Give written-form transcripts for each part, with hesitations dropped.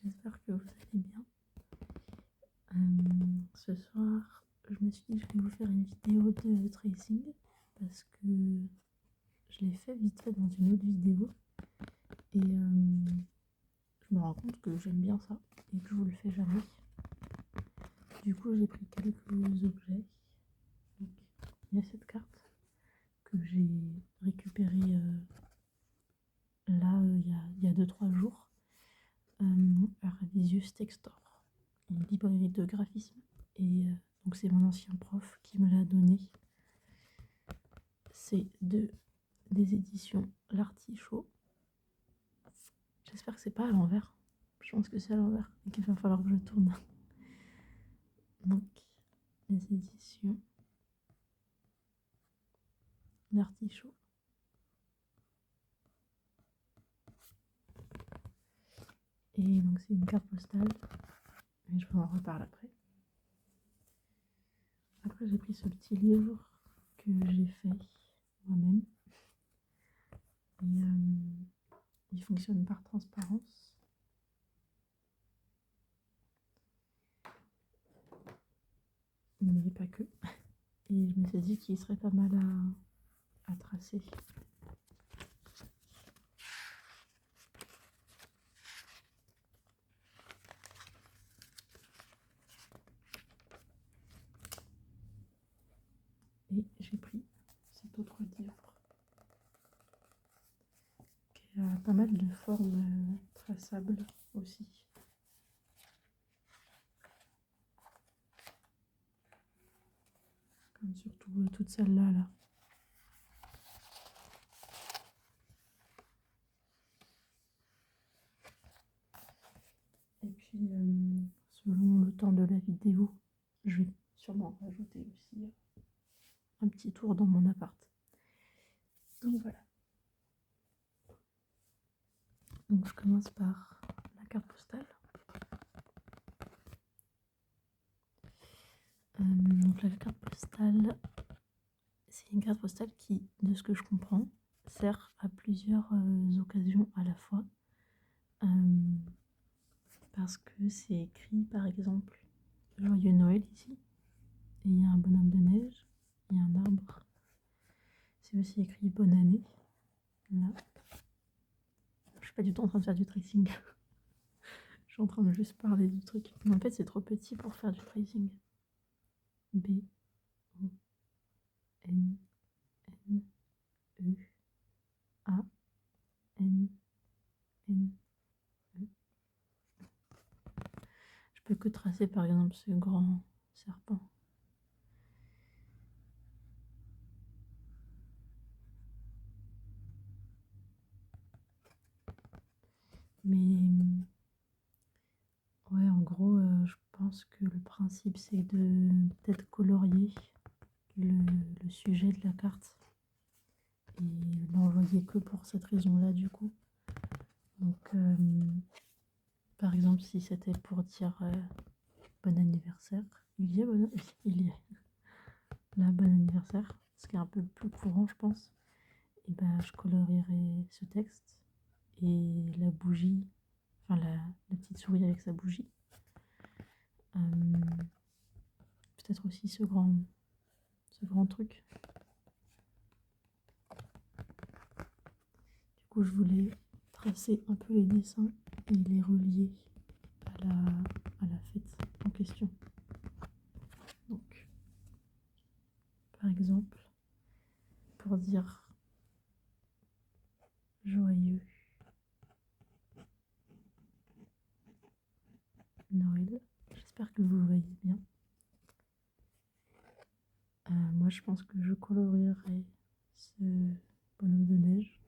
j'espère que vous allez bien. Ce soir, je me suis dit que je vais vous faire une vidéo de tracing parce que je l'ai fait vite fait dans une autre vidéo et je me rends compte que j'aime bien ça et que je vous le fais jamais. Du coup, j'ai pris quelques objets. Donc, il y a cette carte que j'ai récupérée là il y a 2-3 jours à Ravisius Textor, une librairie de graphisme. Et donc c'est mon ancien prof qui me l'a donné. C'est des éditions L'Artichaut. J'espère que c'est pas à l'envers. Je pense que c'est à l'envers et qu'il va falloir que je tourne. Donc les éditions L'Artichaut. Et donc c'est une carte postale. Et je vous en reparle après. Après j'ai pris ce petit livre que j'ai fait moi-même. Et il fonctionne par transparence. Mais pas que. Et je me suis dit qu'il serait pas mal à tracer. Et j'ai pris cet autre livre qui a pas mal de formes traçables aussi. Comme surtout toute celle-là là. Et puis selon le temps de la vidéo, je vais sûrement rajouter aussi un petit tour dans mon appart. Donc voilà. Donc je commence par la carte postale. Donc la carte postale, c'est une carte postale qui, de ce que je comprends, sert à plusieurs occasions à la fois. Parce que c'est écrit par exemple Joyeux Noël ici, et il y a un bonhomme de neige, il y a un arbre. C'est aussi écrit Bonne année, là. Je suis pas du tout en train de faire du tracing. Je suis en train de juste parler du truc. Mais en fait, c'est trop petit pour faire du tracing. B, O, N, N, E, A, N, N, E. Je peux que tracer par exemple ce grand serpent. Mais ouais, en gros, je pense que le principe c'est de peut-être colorier le sujet de la carte et l'envoyer que pour cette raison-là du coup. Donc par exemple si c'était pour dire bon anniversaire, il y a là bon anniversaire, ce qui est un peu plus courant je pense, et ben je colorierais ce texte et la bougie, enfin la petite souris avec sa bougie. Peut-être aussi ce grand truc. Du coup je voulais tracer un peu les dessins et les relier à la fête en question. Donc par exemple pour dire joyeux Noël, j'espère que vous voyez bien. Moi je pense que je colorierai ce bonhomme de neige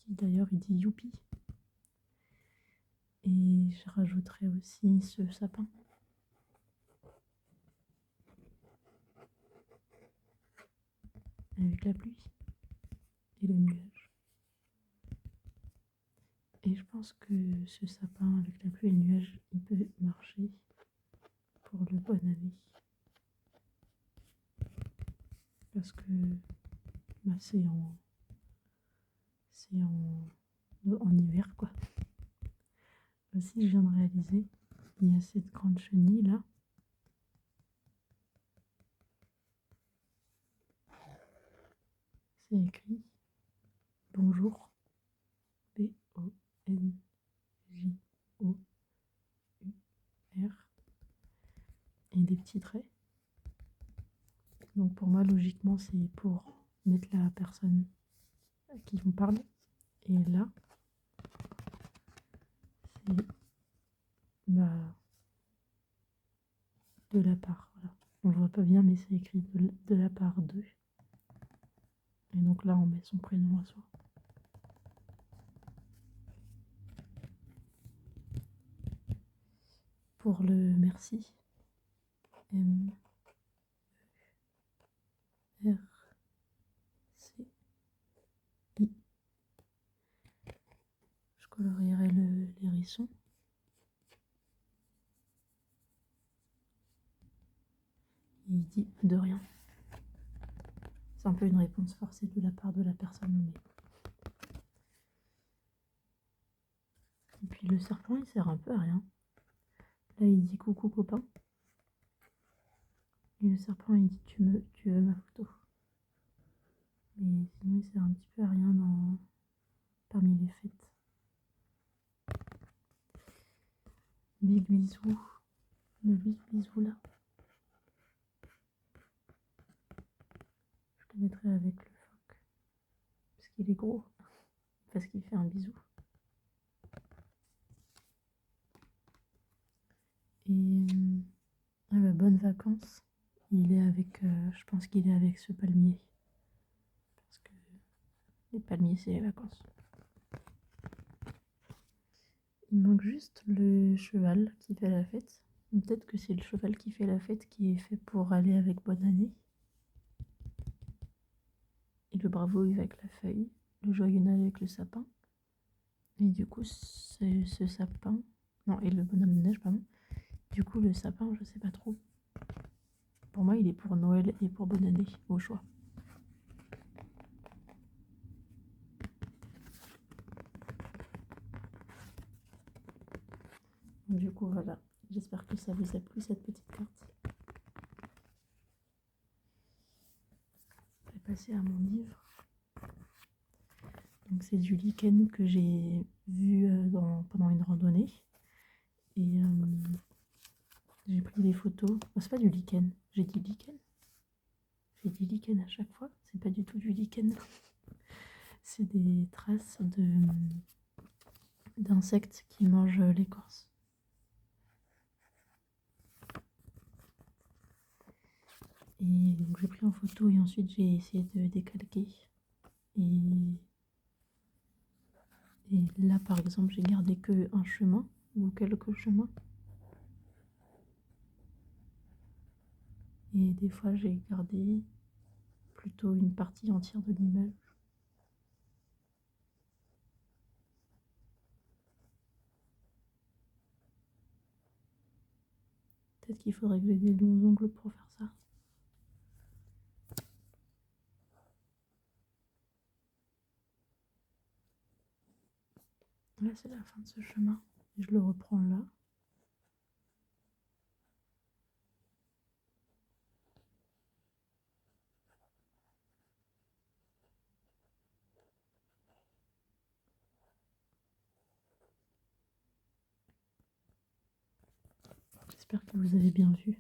qui d'ailleurs il dit youpi, et je rajouterai aussi ce sapin avec la pluie et le nuage. Et je pense que ce sapin avec la pluie et le nuage il peut marcher pour le bonne année, parce que bah, c'est c'est en hiver quoi. Aussi, je viens de réaliser, il y a cette grande chenille là. C'est écrit bonjour, B-O-N-J-O-U-R, et des petits traits. Donc pour moi, logiquement, c'est pour mettre la personne à qui on parle. Et là, c'est de la part. Voilà. On le voit pas bien, mais c'est écrit de la part d'eux. Et donc là, on met son prénom à soi. Pour le merci, M, R, C, I. Je colorierai l'hérisson. Et il dit de rien. C'est un peu une réponse forcée de la part de la personne. Mais... Et puis le serpent, il sert un peu à rien. Là, il dit coucou copain. Et le serpent, il dit tu veux ma photo. Mais sinon, il sert un petit peu à rien parmi les fêtes. Big bisou. Le big bisou là. Je le mettrai avec le phoque. Parce qu'il est gros. Parce qu'il fait un bisou. Et bonnes vacances. Il est avec, je pense qu'il est avec ce palmier. Parce que les palmiers, c'est les vacances. Il manque juste le cheval qui fait la fête. Peut-être que c'est le cheval qui fait la fête qui est fait pour aller avec bonne année. Et le bravo avec la feuille. Le joyeux Noël avec le sapin. Et du coup, ce sapin... Non, et le bonhomme de neige, pardon. Du coup, le sapin, je sais pas trop. Pour moi, il est pour Noël et pour bonne année, au choix. Du coup, voilà. J'espère que ça vous a plu, cette petite carte. Je vais passer à mon livre. Donc, c'est du lichen que j'ai vu pendant une randonnée. Et j'ai pris des photos. Oh, c'est pas du lichen. J'ai dit lichen. J'ai dit lichen à chaque fois. C'est pas du tout du lichen. C'est des traces d'insectes qui mangent l'écorce. Et donc j'ai pris en photo et ensuite j'ai essayé de décalquer. Et là par exemple j'ai gardé que un chemin ou quelques chemins. Et des fois j'ai gardé plutôt une partie entière de l'image. Peut-être qu'il faudrait que j'ai des longs ongles pour faire ça. Là c'est la fin de ce chemin. Et je le reprends là. J'espère que vous avez bien vu.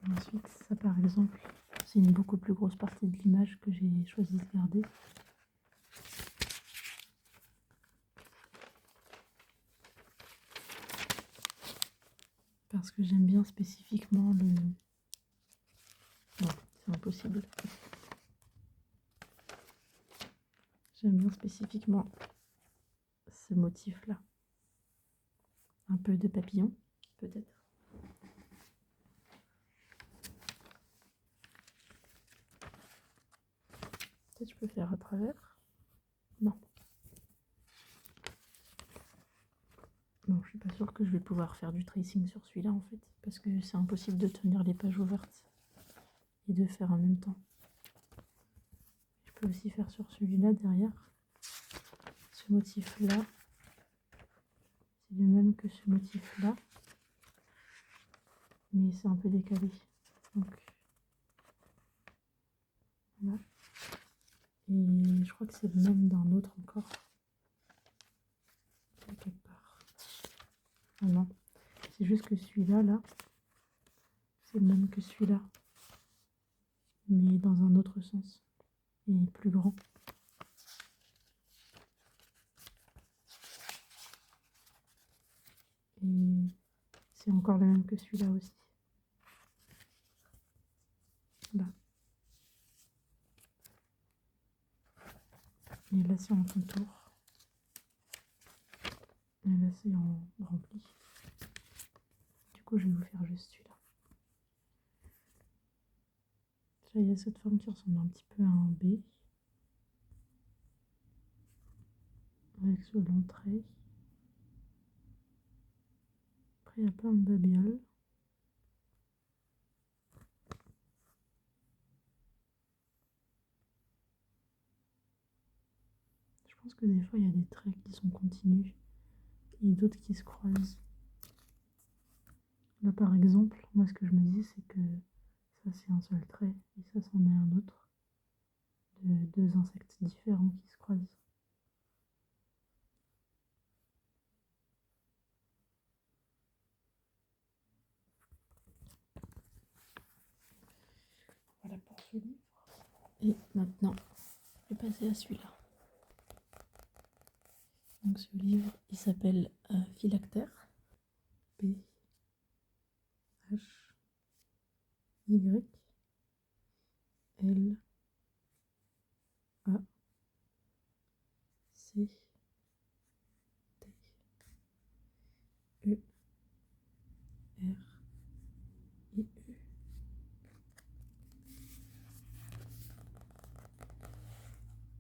Ensuite, ça par exemple, c'est une beaucoup plus grosse partie de l'image que j'ai choisi de garder. Parce que j'aime bien spécifiquement le... Non, c'est impossible. J'aime bien spécifiquement ce motif-là. Un peu de papillon, peut-être. Peut-être je peux faire à travers. Non. Non, je suis pas sûre que je vais pouvoir faire du tracing sur celui-là en fait. Parce que c'est impossible de tenir les pages ouvertes et de faire en même temps. Je peux aussi faire sur celui-là derrière. Ce motif-là, c'est le même que ce motif-là, mais c'est un peu décalé. Donc, voilà. Et je crois que c'est le même d'un autre encore. Quelque part. Ah non, c'est juste que celui-là, là, c'est le même que celui-là, mais dans un autre sens et plus grand. Et c'est encore le même que celui-là aussi. Là. Et là, c'est en contour. Et là, c'est en rempli. Du coup, je vais vous faire juste celui-là. Là, il y a cette forme qui ressemble un petit peu à un B. Avec ce long trait. Après, il y a plein de babioles. Je pense que des fois, il y a des traits qui sont continus et d'autres qui se croisent. Là, par exemple, moi, ce que je me dis, c'est que ça, c'est un seul trait et ça, c'en est un autre. De deux insectes différents qui se croisent. Voilà pour ce livre. Et maintenant, je vais passer à celui-là. Donc ce livre, il s'appelle Phylactère. P H Y L A C T E R I E.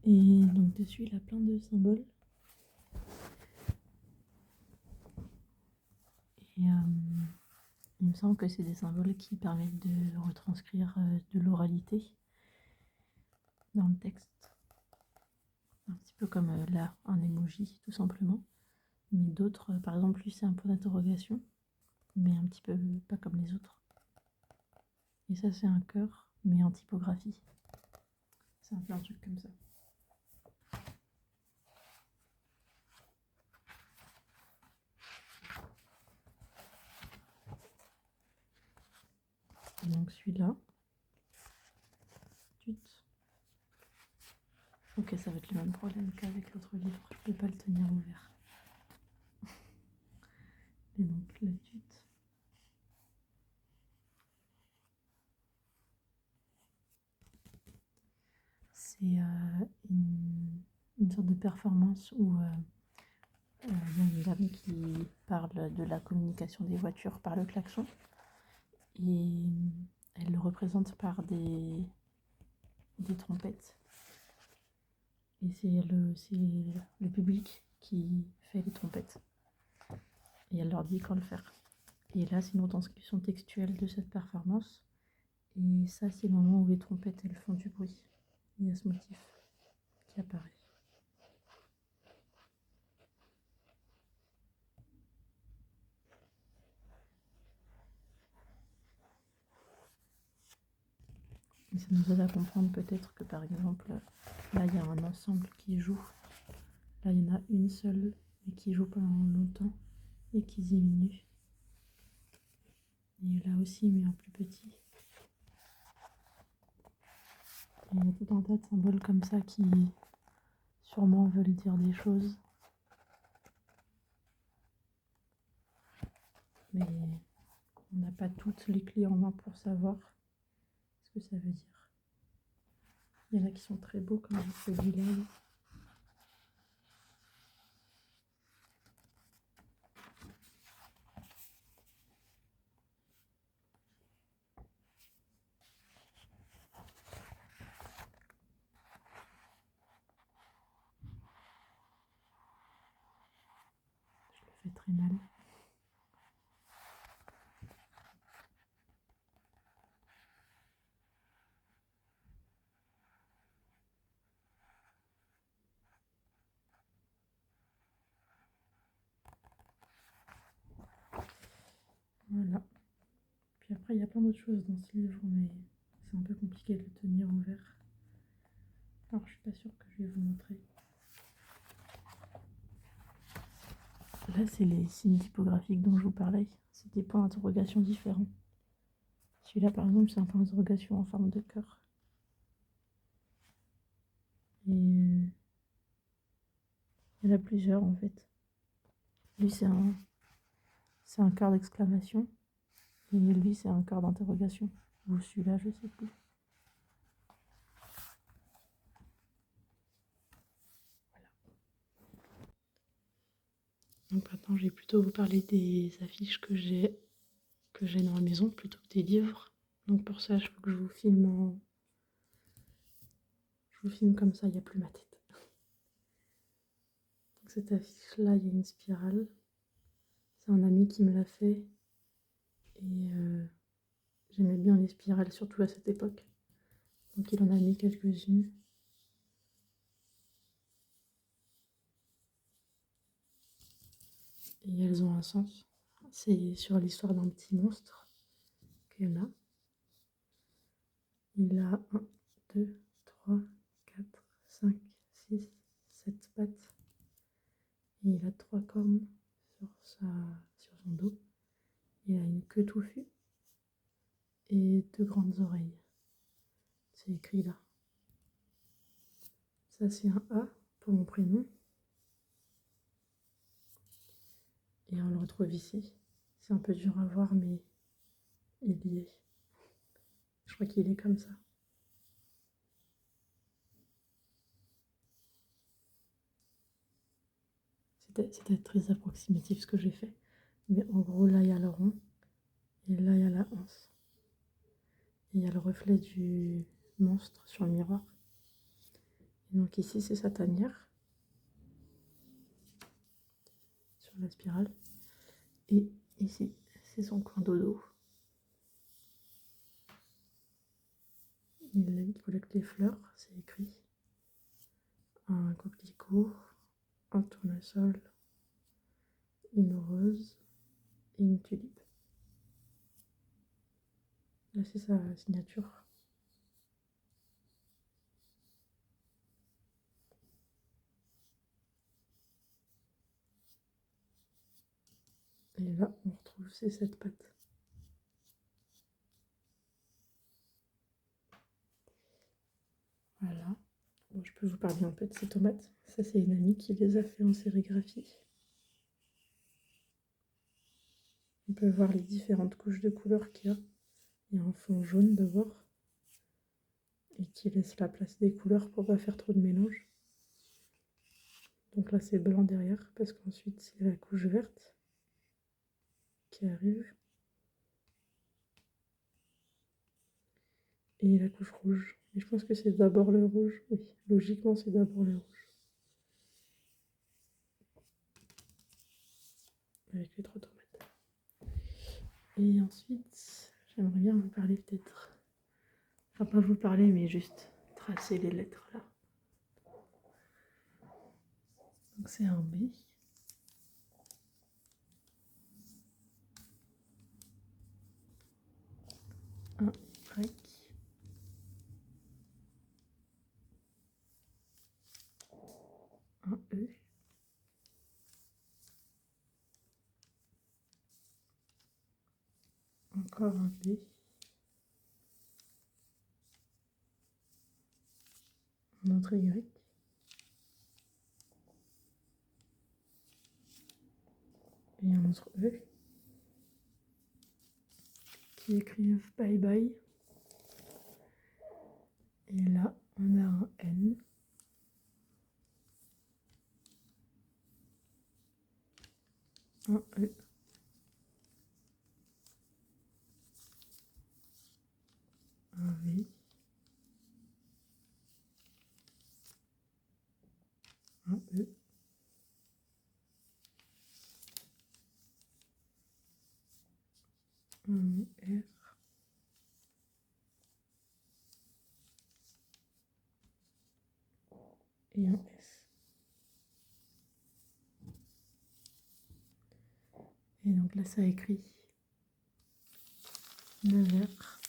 Et donc dessus, il a plein de symboles. Et il me semble que c'est des symboles qui permettent de retranscrire de l'oralité dans le texte. Un petit peu comme là, un emoji, tout simplement. Mais d'autres, par exemple, lui, c'est un point d'interrogation, mais un petit peu pas comme les autres. Et ça, c'est un cœur, mais en typographie. C'est un peu un truc comme ça. Et donc celui-là. Ok, ça va être le même problème qu'avec l'autre livre. Je peux pas le tenir ouvert. Et donc la tuite. C'est une sorte de performance où il y a une dame qui parle de la communication des voitures par le klaxon. Et elle le représente par des trompettes. Et c'est le public qui fait les trompettes. Et elle leur dit quand le faire. Et là, c'est une retranscription textuelle de cette performance. Et ça, c'est le moment où les trompettes, elles font du bruit. Il y a ce motif qui apparaît. Et ça nous aide à comprendre peut-être que, par exemple, là, il y a un ensemble qui joue. Là, il y en a une seule, et qui joue pendant longtemps, et qui diminue. Et là aussi, mais en plus petit. Et il y a tout un tas de symboles comme ça qui sûrement veulent dire des choses. Mais on n'a pas toutes les clés en main pour savoir ce que ça veut dire. Il y en a qui sont très beaux comme celui-là. Je le fais très mal. Voilà. Puis après, il y a plein d'autres choses dans ce livre, mais c'est un peu compliqué de le tenir ouvert. Alors, je suis pas sûre que je vais vous montrer. Là, c'est les signes typographiques dont je vous parlais. C'est des points d'interrogation différents. Celui-là, par exemple, c'est un point d'interrogation en forme de cœur. Et il y en a plusieurs, en fait. Lui, c'est un cœur d'exclamation. Et lui, c'est un cœur d'interrogation. Ou celui-là, je sais plus. Voilà. Donc maintenant, je vais plutôt vous parler des affiches que j'ai dans la maison plutôt que des livres. Donc pour ça, il faut que je vous filme Je vous filme comme ça, il n'y a plus ma tête. Donc cette affiche-là, il y a une spirale. C'est un ami qui me l'a fait. Et j'aimais bien les spirales, surtout à cette époque. Donc il en a mis quelques-unes. Et elles ont un sens. C'est sur l'histoire d'un petit monstre qu'elle a. Il a 1, 2, 3, 4, 5, 6, 7 pattes. Et il a 3 cornes sur son dos. Il a une queue touffue et 2 grandes oreilles. C'est écrit là. Ça, c'est un A pour mon prénom. Et on le retrouve ici. C'est un peu dur à voir, mais il y est. Je crois qu'il est comme ça. C'était très approximatif ce que j'ai fait. Mais en gros, là, il y a le rond. Et là, il y a la anse. Et il y a le reflet du monstre sur le miroir. Et donc ici, c'est sa tanière. Sur la spirale. Et ici, c'est son coin dodo. Il collecte les fleurs, c'est écrit. Un coquelicot, un tournesol, une rose et une tulipe. Là, c'est sa signature. Et là, on retrouve ces 7 pattes. Voilà. Bon, je peux vous parler un peu de ces tomates. Ça, c'est une amie qui les a fait en sérigraphie. On peut voir les différentes couches de couleurs qu'il y a. Il y a un fond jaune de bord. Et qui laisse la place des couleurs pour pas faire trop de mélange. Donc là, c'est blanc derrière, parce qu'ensuite, c'est la couche verte qui arrive. Et la couche rouge. Et je pense que c'est d'abord le rouge. Oui, logiquement, c'est d'abord le rouge. Avec les 3 tomates. Et ensuite, j'aimerais bien vous parler peut-être. Enfin, pas vous parler, mais juste tracer les lettres là. Donc c'est un B. Un Y. Un E. Encore un B. Un autre Y. Et un autre E. Qui écrivent bye bye. Et là, on a un N. Un E. Un V. Un E. Un R. Et un S. Et donc là, ça écrit Nevers.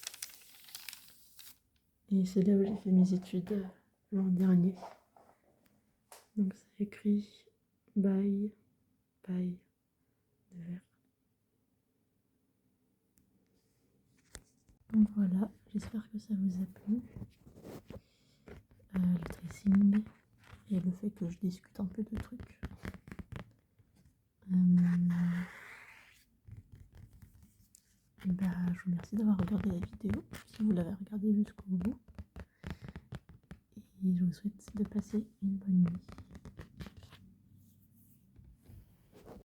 Et c'est là où j'ai fait mes études l'an dernier. Donc c'est écrit by Nevers. Donc voilà, j'espère que ça vous a plu. Le tracing et le fait que je discute un peu de trucs. Et bah, je vous remercie d'avoir regardé la vidéo, si vous l'avez regardée jusqu'au bout. Et je vous souhaite de passer une bonne nuit.